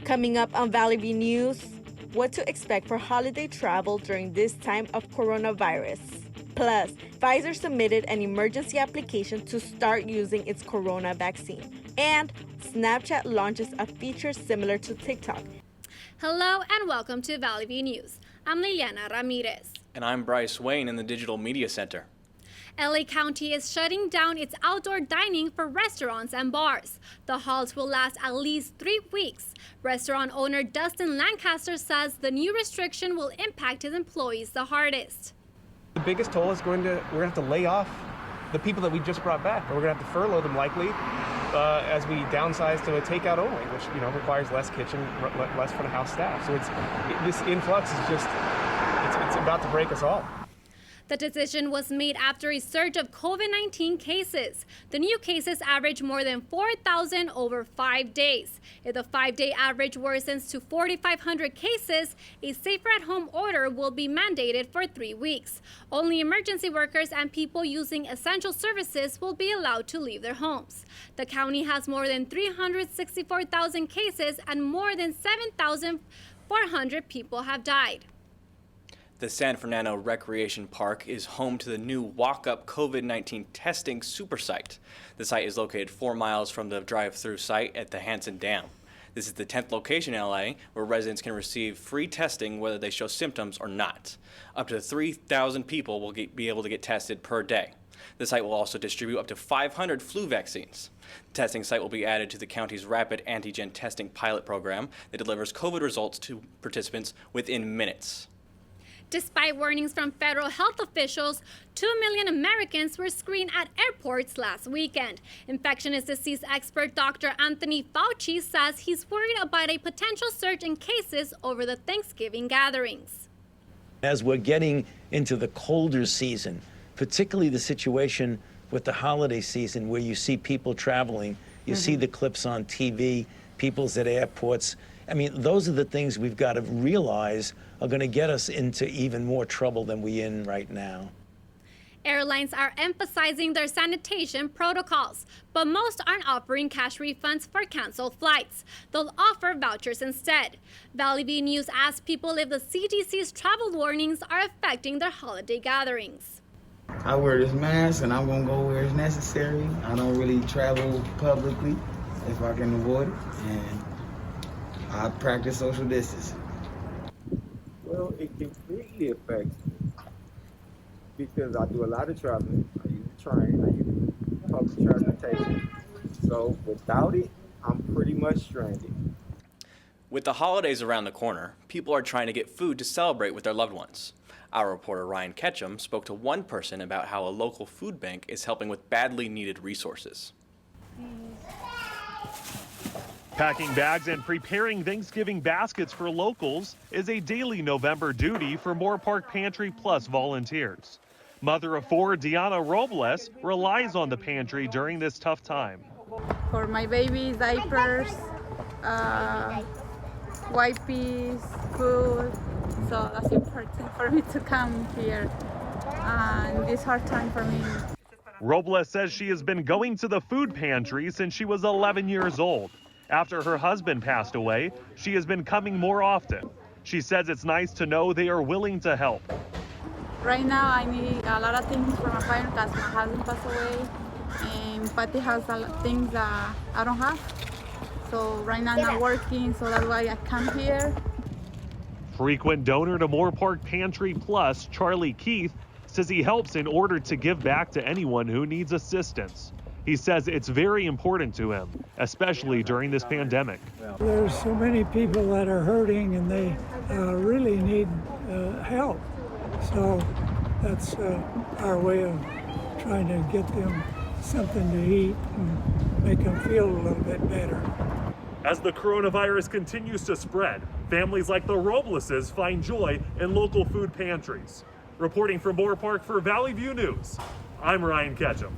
Coming up on Valley View News, what to expect for holiday travel during this time of coronavirus. Plus, Pfizer submitted an emergency application to start using its corona vaccine. And Snapchat launches a feature similar to TikTok. Hello and welcome to Valley View News. I'm Liliana Ramirez. And I'm Bryce Wayne in the Digital Media Center. LA County is shutting down its outdoor dining for restaurants and bars. The halt will last at least 3 weeks. Restaurant owner Dustin Lancaster says the new restriction will impact his employees the hardest. The biggest toll is we're going to have to lay off the people that we just brought back. We're going to have to furlough them likely as we downsize to a takeout only, which requires less kitchen, less front of house staff. So this influx is just it's about to break us all. The decision was made after a surge of COVID-19 cases. The new cases average more than 4,000 over 5 days. If the 5-day average worsens to 4,500 cases, a safer-at-home order will be mandated for 3 weeks. Only emergency workers and people using essential services will be allowed to leave their homes. The county has more than 364,000 cases and more than 7,400 people have died. The San Fernando Recreation Park is home to the new walk-up COVID-19 testing super site. The site is located 4 miles from the drive-through site at the Hansen Dam. This is the 10th location in LA where residents can receive free testing whether they show symptoms or not. Up to 3,000 people will be able to get tested per day. The site will also distribute up to 500 flu vaccines. The testing site will be added to the county's rapid antigen testing pilot program that delivers COVID results to participants within minutes. Despite warnings from federal health officials, 2 million Americans were screened at airports last weekend. Infectious disease expert Dr. Anthony Fauci says he's worried about a potential surge in cases over the Thanksgiving gatherings. As we're getting into the colder season, particularly the situation with the holiday season where you see people traveling, you see the clips on TV, people's at airports. I mean, those are the things we've got to realize are going to get us into even more trouble than we're in right now. Airlines are emphasizing their sanitation protocols, but most aren't offering cash refunds for canceled flights. They'll offer vouchers instead. Valley View News asked people if the CDC's travel warnings are affecting their holiday gatherings. I wear this mask and I'm going to go where it's necessary. I don't really travel publicly if I can avoid it, and I practice social distancing. Well, it completely affects me because I do a lot of traveling. I use the train, I use public transportation. So without it, I'm pretty much stranded. With the holidays around the corner, people are trying to get food to celebrate with their loved ones. Our reporter Ryan Ketchum spoke to one person about how a local food bank is helping with badly needed resources. Packing bags and preparing Thanksgiving baskets for locals is a daily November duty for Moorpark Pantry Plus volunteers. Mother of 4, Deanna Robles, relies on the pantry during this tough time. For my babies, diapers, wipes, food. So that's important for me to come here. And this hard time for me. Robles says she has been going to the food pantry since she was 11 years old. After her husband passed away, she has been coming more often. She says it's nice to know they are willing to help. Right now I need a lot of things for my family because my husband passed away and Patty has a lot of things that I don't have. So right now I'm not working, so that's why I come here. Frequent donor to Moorpark Pantry Plus, Charlie Keith, says he helps in order to give back to anyone who needs assistance. He says it's very important to him, especially during this pandemic. There's so many people that are hurting and they really need help. So that's our way of trying to get them something to eat and make them feel a little bit better. As the coronavirus continues to spread, families like the Robleses find joy in local food pantries. Reporting from Moorpark for Valley View News, I'm Ryan Ketchum.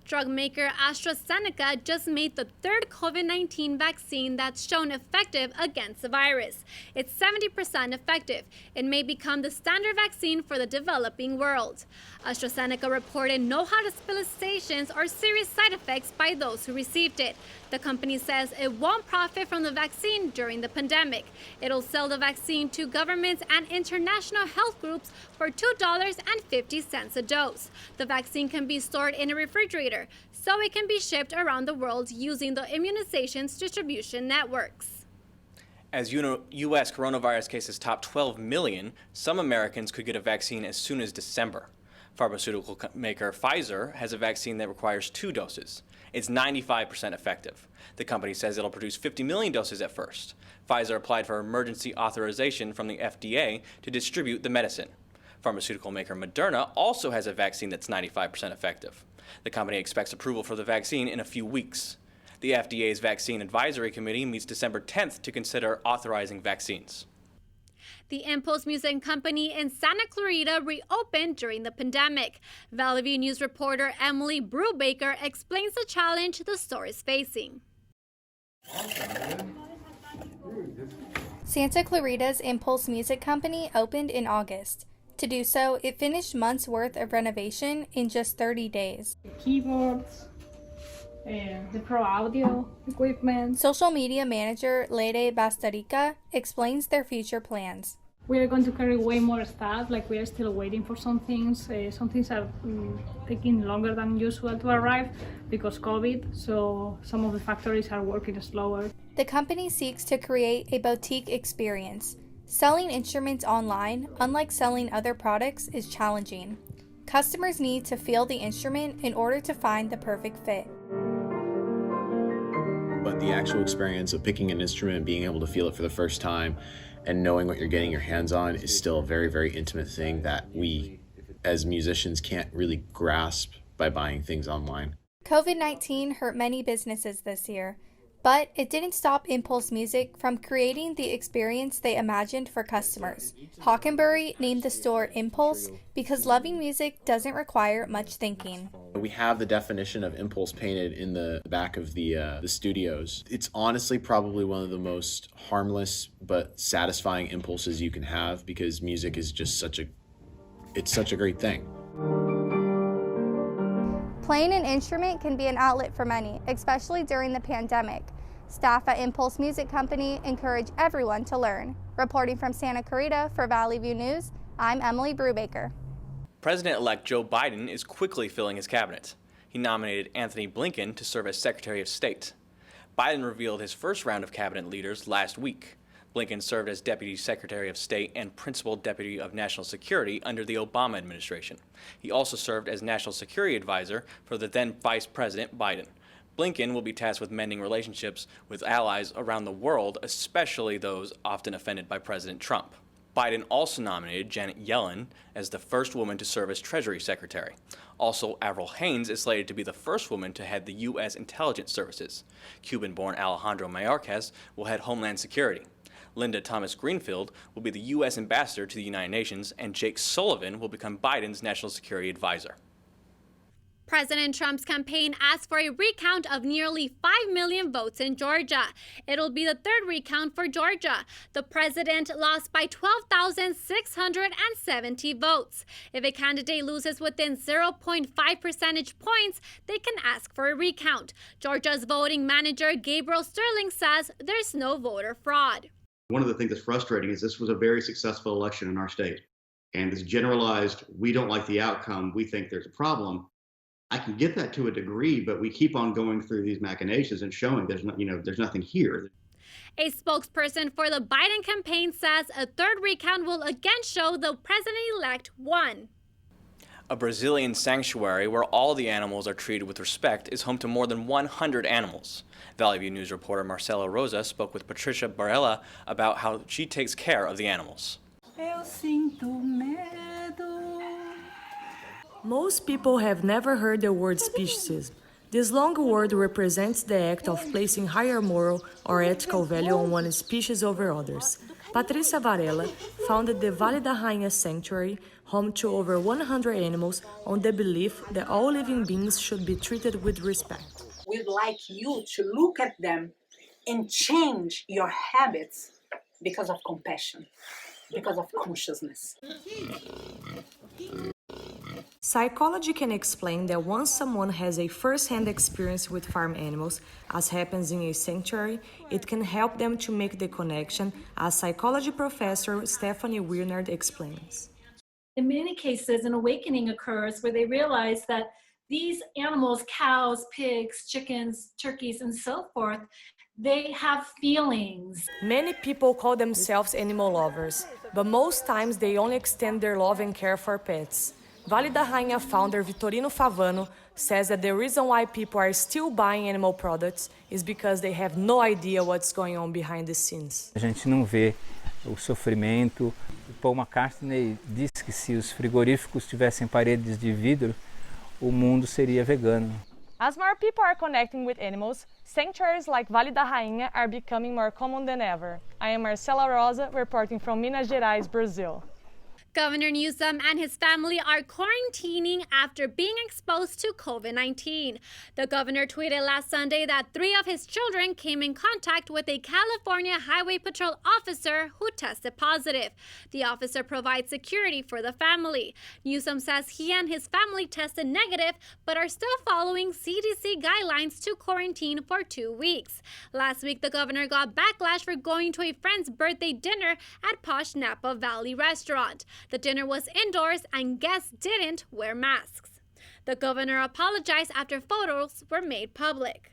Drug maker AstraZeneca just made the third COVID-19 vaccine that's shown effective against the virus. It's 70% effective. It may become the standard vaccine for the developing world. AstraZeneca reported no hospitalizations or serious side effects by those who received it. The company says it won't profit from the vaccine during the pandemic. It'll sell the vaccine to governments and international health groups for $2.50 a dose. The vaccine can be stored in a refrigerator, so it can be shipped around the world using the immunization's distribution networks. As U.S. coronavirus cases top 12 million, some Americans could get a vaccine as soon as December. Pharmaceutical maker Pfizer has a vaccine that requires 2 doses. It's 95% effective. The company says it'll produce 50 million doses at first. Pfizer applied for emergency authorization from the FDA to distribute the medicine. Pharmaceutical maker Moderna also has a vaccine that's 95% effective. The company expects approval for the vaccine in a few weeks. The FDA's Vaccine Advisory Committee meets December 10th to consider authorizing vaccines. The Impulse Music Company in Santa Clarita reopened during the pandemic. Valley View News reporter Emily Brubaker explains the challenge the store is facing. Santa Clarita's Impulse Music Company opened in August. To do so, it finished months' worth of renovation in just 30 days. The keyboards, the Pro Audio equipment. Social media manager Leire Bastarica explains their future plans. We are going to carry way more stuff, like we are still waiting for some things. Some things are taking longer than usual to arrive because COVID, so some of the factories are working slower. The company seeks to create a boutique experience. Selling instruments online, unlike selling other products, is challenging. Customers need to feel the instrument in order to find the perfect fit. But the actual experience of picking an instrument, being able to feel it for the first time, and knowing what you're getting your hands on is still a very, very intimate thing that we, as musicians, can't really grasp by buying things online. COVID-19 hurt many businesses this year, but it didn't stop Impulse Music from creating the experience they imagined for customers. Hockenberry named the store Impulse because loving music doesn't require much thinking. We have the definition of Impulse painted in the back of the studios. It's honestly probably one of the most harmless but satisfying impulses you can have because music is just such a great thing. Playing an instrument can be an outlet for many, especially during the pandemic. Staff at Impulse Music Company encourage everyone to learn. Reporting from Santa Clarita for Valley View News, I'm Emily Brubaker. President-elect Joe Biden is quickly filling his cabinet. He nominated Anthony Blinken to serve as Secretary of State. Biden revealed his first round of cabinet leaders last week. Blinken served as Deputy Secretary of State and Principal Deputy of National Security under the Obama administration. He also served as National Security Advisor for the then Vice President Biden. Blinken will be tasked with mending relationships with allies around the world, especially those often offended by President Trump. Biden also nominated Janet Yellen as the first woman to serve as Treasury Secretary. Also, Avril Haines is slated to be the first woman to head the U.S. intelligence services. Cuban-born Alejandro Mayorkas will head Homeland Security. Linda Thomas Greenfield will be the U.S. ambassador to the United Nations, and Jake Sullivan will become Biden's national security advisor. President Trump's campaign asked for a recount of nearly 5 million votes in Georgia. It'll be the third recount for Georgia. The president lost by 12,670 votes. If a candidate loses within 0.5 percentage points, they can ask for a recount. Georgia's voting manager, Gabriel Sterling, says there's no voter fraud. One of the things that's frustrating is this was a very successful election in our state. And this generalized, we don't like the outcome, we think there's a problem. I can get that to a degree, but we keep on going through these machinations and showing there's nothing here. A spokesperson for the Biden campaign says a third recount will again show the president-elect won. A Brazilian sanctuary where all the animals are treated with respect is home to more than 100 animals. Valley View News reporter Marcela Rosa spoke with Patricia Barella about how she takes care of the animals. Most people have never heard the word speciesism. This long word represents the act of placing higher moral or ethical value on one species over others. Patrícia Varela founded the Vale da Rainha Sanctuary, home to over 100 animals, on the belief that all living beings should be treated with respect. We'd like you to look at them and change your habits because of compassion, because of consciousness. Psychology can explain that once someone has a first-hand experience with farm animals, as happens in a sanctuary, it can help them to make the connection, as psychology professor Stephanie Wiernard explains. In many cases, an awakening occurs where they realize that these animals, cows, pigs, chickens, turkeys, and so forth, they have feelings. Many people call themselves animal lovers, but most times they only extend their love and care for pets. Vale da Rainha founder Vitorino Favano says that the reason why people are still buying animal products is because they have no idea what's going on behind the scenes. A gente não vê o sofrimento. Paul McCartney disse que se os frigoríficos tivessem paredes de vidro, o mundo seria vegano. As more people are connecting with animals, sanctuaries like Vale da Rainha are becoming more common than ever. I am Marcela Rosa, reporting from Minas Gerais, Brazil. Governor Newsom and his family are quarantining after being exposed to COVID-19. The governor tweeted last Sunday that 3 of his children came in contact with a California Highway Patrol officer who tested positive. The officer provides security for the family. Newsom says he and his family tested negative but are still following CDC guidelines to quarantine for 2 weeks. Last week, the governor got backlash for going to a friend's birthday dinner at posh Napa Valley restaurant. The dinner was indoors and guests didn't wear masks. The governor apologized after photos were made public.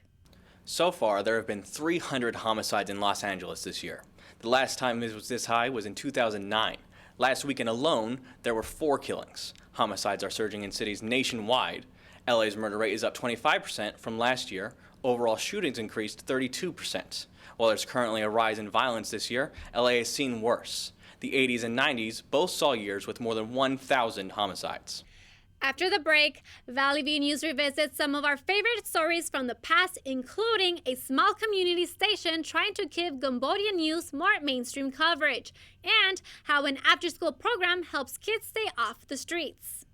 So far, there have been 300 homicides in Los Angeles this year. The last time it was this high was in 2009. Last weekend alone, there were 4 killings. Homicides are surging in cities nationwide. LA's murder rate is up 25% from last year. Overall shootings increased 32%. While there's currently a rise in violence this year, LA has seen worse. The 80s and 90s both saw years with more than 1,000 homicides. After the break, Valley View News revisits some of our favorite stories from the past, including a small community station trying to give Cambodian news more mainstream coverage, and how an after-school program helps kids stay off the streets.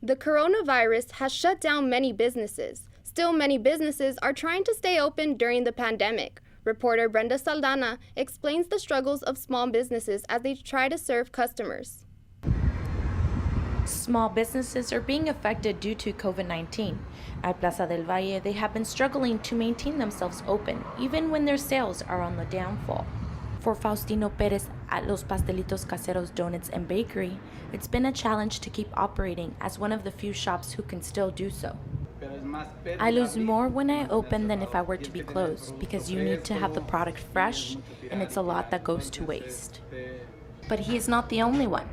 The coronavirus has shut down many businesses. Still, many businesses are trying to stay open during the pandemic. Reporter Brenda Saldana explains the struggles of small businesses as they try to serve customers. Small businesses are being affected due to COVID-19. At Plaza del Valle, they have been struggling to maintain themselves open, even when their sales are on the downfall. For Faustino Perez at Los Pastelitos Caseros Donuts and Bakery, it's been a challenge to keep operating as one of the few shops who can still do so. I lose more when I open than if I were to be closed, because you need to have the product fresh, and it's a lot that goes to waste. But he is not the only one.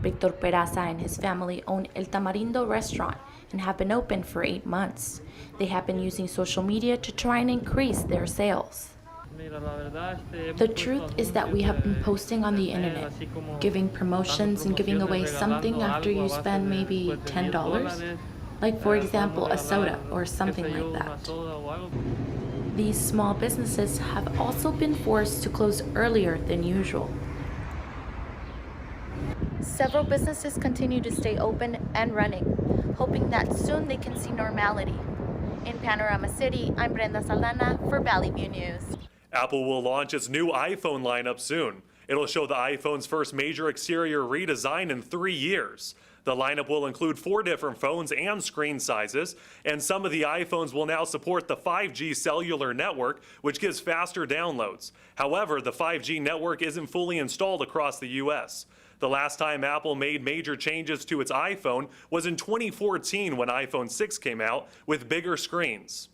Victor Peraza and his family own El Tamarindo restaurant and have been open for 8 months. They have been using social media to try and increase their sales. The truth is that we have been posting on the internet, giving promotions and giving away something after you spend maybe $10. Like, for example, a soda or something like that. These small businesses have also been forced to close earlier than usual. Several businesses continue to stay open and running, hoping that soon they can see normality. In Panorama City, I'm Brenda Saldana for Valley View News. Apple will launch its new iPhone lineup soon. It'll show the iPhone's first major exterior redesign in 3 years. The lineup will include 4 different phones and screen sizes, and some of the iPhones will now support the 5G cellular network, which gives faster downloads. However, the 5G network isn't fully installed across the U.S. The last time Apple made major changes to its iPhone was in 2014 when iPhone 6 came out with bigger screens.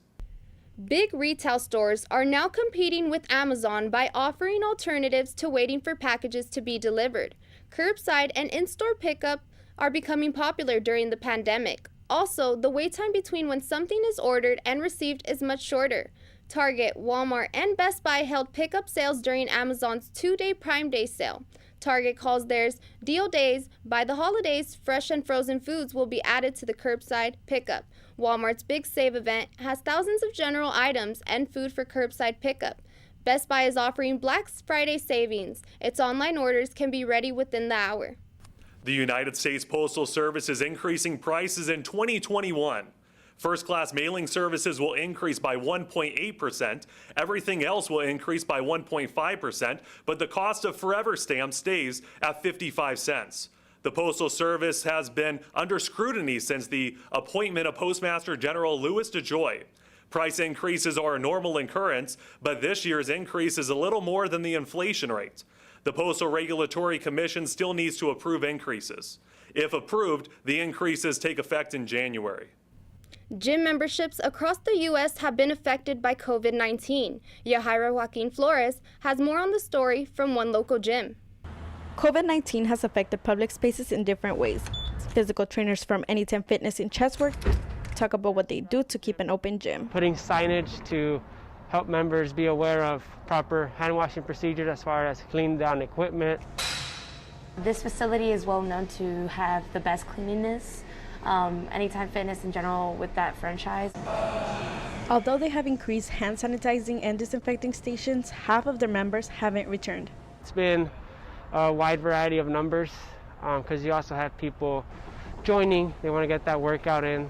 Big retail stores are now competing with Amazon by offering alternatives to waiting for packages to be delivered. Curbside and in-store pickup are becoming popular during the pandemic. Also, the wait time between when something is ordered and received is much shorter. Target, Walmart, and Best Buy held pickup sales during Amazon's 2-day Prime Day sale. Target calls theirs Deal Days. By the holidays, fresh and frozen foods will be added to the curbside pickup. Walmart's Big Save event has thousands of general items and food for curbside pickup. Best Buy is offering Black Friday savings. Its online orders can be ready within the hour. The United States Postal Service is increasing prices in 2021. First-class mailing services will increase by 1.8%. Everything else will increase by 1.5%, but the cost of Forever stamps stays at 55 cents. The Postal Service has been under scrutiny since the appointment of Postmaster General Louis DeJoy. Price increases are a normal occurrence, but this year's increase is a little more than the inflation rate. The Postal Regulatory Commission still needs to approve increases. If approved, the increases take effect in January. Gym memberships across the U.S. have been affected by COVID-19. Yahaira Joaquin Flores has more on the story from one local gym. COVID-19 has affected public spaces in different ways. Physical trainers from Anytime Fitness in Chatsworth talk about what they do to keep an open gym. Putting signage to help members be aware of proper hand washing procedures as far as cleaning down equipment. This facility is well known to have the best cleanliness. Anytime Fitness in general with that franchise. Although they have increased hand sanitizing and disinfecting stations, half of their members haven't returned. It's been a wide variety of numbers because you also have people joining. They want to get that workout in.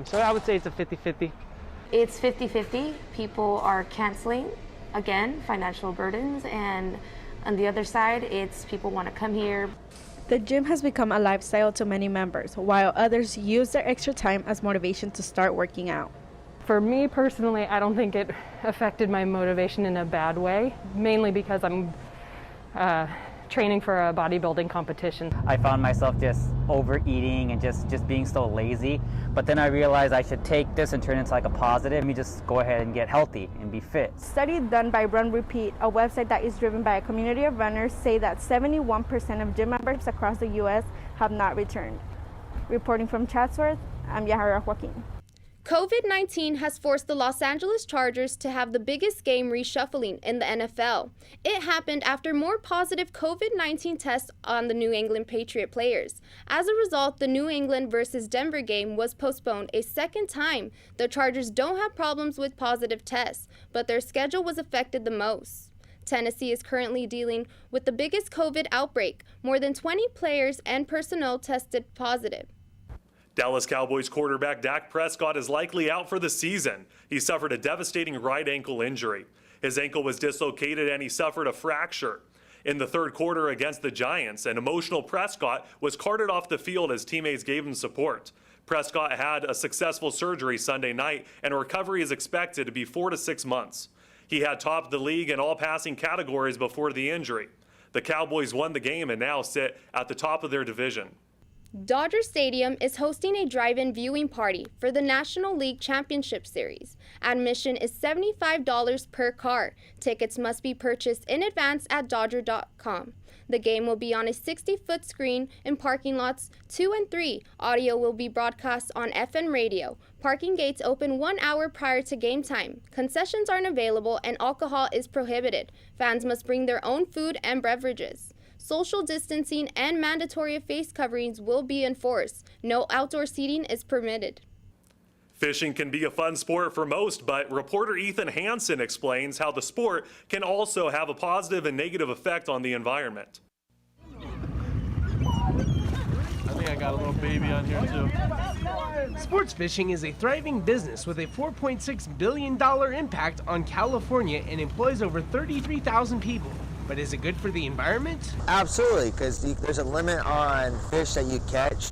So I would say it's a 50-50. It's 50-50. People are canceling, again, financial burdens, and on the other side, it's people want to come here. The gym has become a lifestyle to many members, while others use their extra time as motivation to start working out. For me personally, I don't think it affected my motivation in a bad way, mainly because I'm training for a bodybuilding competition. I found myself just overeating and just being so lazy, but then I realized I should take this and turn it into like a positive. Let me just go ahead and get healthy and be fit. Study done by Run Repeat, a website that is driven by a community of runners, say that 71% of gym members across the U.S. have not returned. Reporting from Chatsworth, I'm Yahaira Joaquin. COVID-19 has forced the Los Angeles Chargers to have the biggest game reshuffling in the NFL. It happened after more positive COVID-19 tests on the New England Patriot players. As a result, the New England versus Denver game was postponed a second time. The Chargers don't have problems with positive tests, but their schedule was affected the most. Tennessee is currently dealing with the biggest COVID outbreak. More than 20 players and personnel tested positive. Dallas Cowboys quarterback Dak Prescott is likely out for the season. He suffered a devastating right ankle injury. His ankle was dislocated and he suffered a fracture. In the third quarter against the Giants, an emotional Prescott was carted off the field as teammates gave him support. Prescott had a successful surgery Sunday night and recovery is expected to be 4 to 6 months. He had topped the league in all passing categories before the injury. The Cowboys won the game and now sit at the top of their division. Dodger Stadium is hosting a drive-in viewing party for the National League Championship Series. Admission is $75 per car. Tickets must be purchased in advance at Dodger.com. The game will be on a 60-foot screen in parking lots 2 and 3. Audio will be broadcast on FM radio. Parking gates open 1 hour prior to game time. Concessions aren't available and alcohol is prohibited. Fans must bring their own food and beverages. Social distancing and mandatory face coverings will be enforced. No outdoor seating is permitted. Fishing can be a fun sport for most, but reporter Ethan Hansen explains how the sport can also have a positive and negative effect on the environment. I think I got a little baby on here too. Sports fishing is a thriving business with a $4.6 billion impact on California and employs over 33,000 people. But is it good for the environment? Absolutely, because there's a limit on fish that you catch.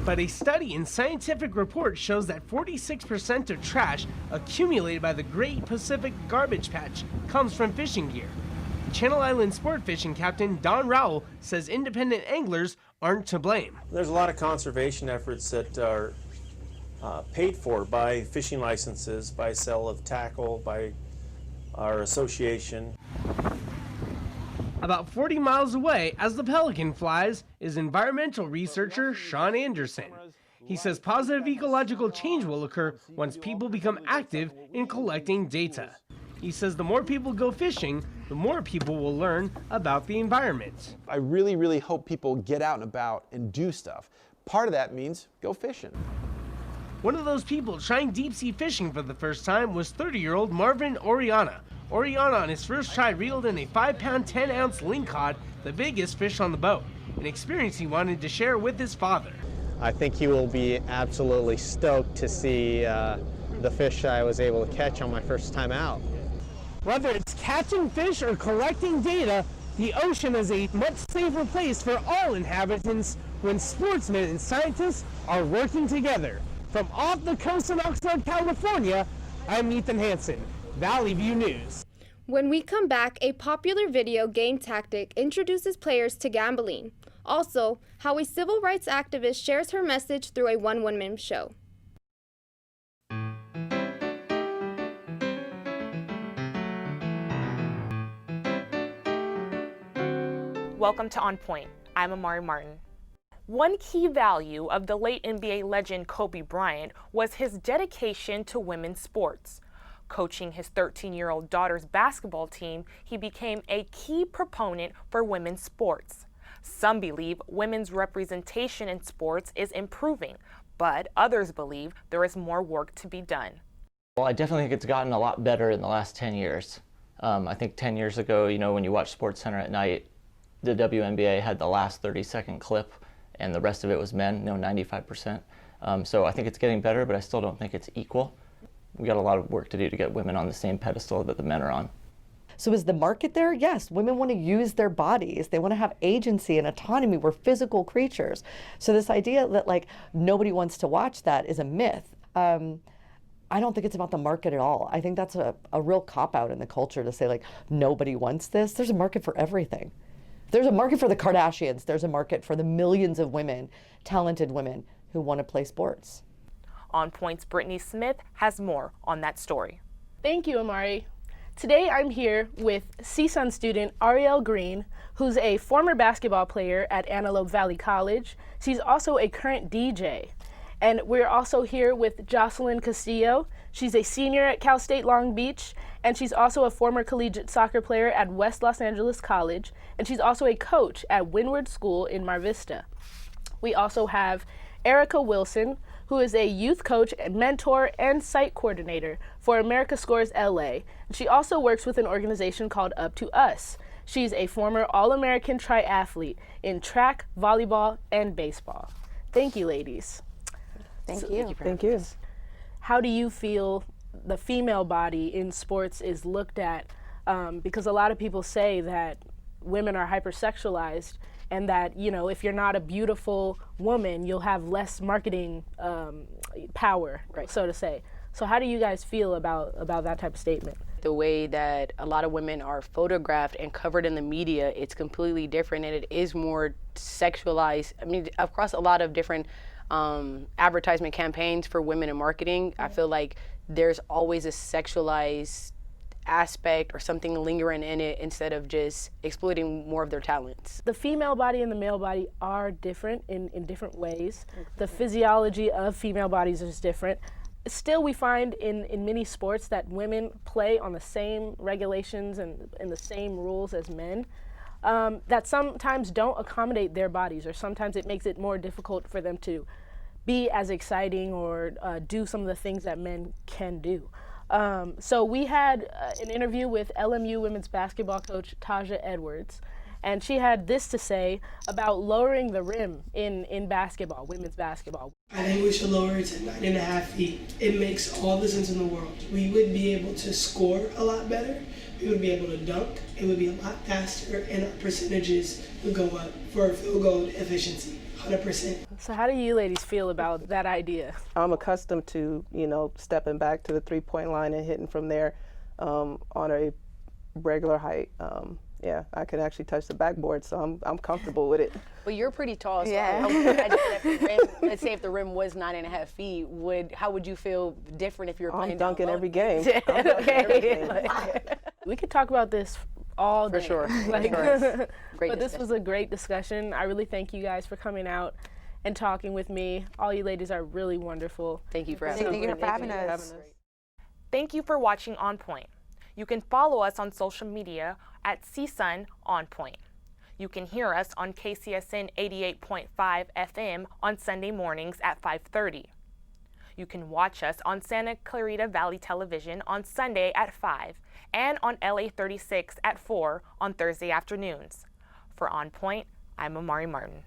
But a study in Scientific Reports shows that 46% of trash accumulated by the Great Pacific Garbage Patch comes from fishing gear. Channel Island sport fishing captain Don Rowell says independent anglers aren't to blame. There's a lot of conservation efforts that are paid for by fishing licenses, by sale of tackle, by our association. About 40 miles away, as the pelican flies, is environmental researcher Sean Anderson. He says positive ecological change will occur once people become active in collecting data. He says the more people go fishing, the more people will learn about the environment. I really hope people get out and about and do stuff. Part of that means go fishing. One of those people trying deep sea fishing for the first time was 30-year-old Marvin Oriana. Oriana on his first try reeled in a 5-pound, 10-ounce lingcod, the biggest fish on the boat, an experience he wanted to share with his father. I think he will be absolutely stoked to see the fish I was able to catch on my first time out. Whether it's catching fish or collecting data, the ocean is a much safer place for all inhabitants when sportsmen and scientists are working together. From off the coast of Oxnard, California, I'm Ethan Hansen, Valley View News. When we come back, a popular video game tactic introduces players to gambling. Also, how a civil rights activist shares her message through a one-woman show. Welcome to On Point. I'm Amari Martin. One key value of the late NBA legend Kobe Bryant was his dedication to women's sports. Coaching his 13-year-old daughter's basketball team, he became a key proponent for women's sports. Some believe women's representation in sports is improving, but others believe there is more work to be done. Well, I definitely think it's gotten a lot better in the last 10 years. I think 10 years ago, when you watch SportsCenter at night, the WNBA had the last 30-second clip, and the rest of it was men, 95%. So I think it's getting better, but I still don't think it's equal. We got a lot of work to do to get women on the same pedestal that the men are on. So is the market there? Yes, women want to use their bodies. They want to have agency and autonomy. We're physical creatures. So this idea that nobody wants to watch that is a myth. I don't think it's about the market at all. I think that's a real cop-out in the culture to say nobody wants this. There's a market for everything. There's a market for the Kardashians. There's a market for the millions of women, talented women who want to play sports. On Point's Brittany Smith has more on that story. Thank you, Amari. Today I'm here with CSUN student Ariel Green, who's a former basketball player at Antelope Valley College. She's also a current DJ. And we're also here with Jocelyn Castillo. She's a senior at Cal State Long Beach, and she's also a former collegiate soccer player at West Los Angeles College, and she's also a coach at Windward School in Mar Vista. We also have Erica Wilson, who is a youth coach, mentor, and site coordinator for America Scores LA. She also works with an organization called Up to Us. She's a former All-American triathlete in track, volleyball, and baseball. Thank you, ladies. Thank you. Thank you. How do you feel the female body in sports is looked at? Because a lot of people say that women are hypersexualized, and that if you're not a beautiful woman, you'll have less marketing power, right, so to say. So how do you guys feel about that type of statement? The way that a lot of women are photographed and covered in the media, it's completely different, and it is more sexualized. I mean, across a lot of different advertisement campaigns for women in marketing, I feel like there's always a sexualized aspect or something lingering in it instead of just exploiting more of their talents. The female body and the male body are different in different ways. The physiology of female bodies is different. Still, we find in many sports that women play on the same regulations and the same rules as men, that sometimes don't accommodate their bodies, or sometimes it makes it more difficult for them to be as exciting or do some of the things that men can do. So we had an interview with LMU women's basketball coach Taja Edwards, and she had this to say about lowering the rim in basketball, women's basketball. I think we should lower it to 9.5 feet. It makes all the sense in the world. We would be able to score a lot better. We would be able to dunk. It would be a lot faster, and our percentages would go up for field goal efficiency, 100%. So how do you ladies feel about that idea? I'm accustomed to, stepping back to the three-point line and hitting from there on a regular height. Yeah, I can actually touch the backboard, so I'm comfortable with it. But you're pretty tall, so Yeah. let's say if the rim was 9.5 feet, how would you feel different if you were playing? I'm dunking every game. We could talk about this all day. For sure. But this was a great discussion. I really thank you guys for coming out and talking with me. All you ladies are really wonderful. Thank you for having us. Thank you for watching On Point. You can follow us on social media at CSUN On Point. You can hear us on KCSN 88.5 FM on Sunday mornings at 5:30. You can watch us on Santa Clarita Valley Television on Sunday at 5 and on LA 36 at 4 on Thursday afternoons. For On Point, I'm Amari Martin.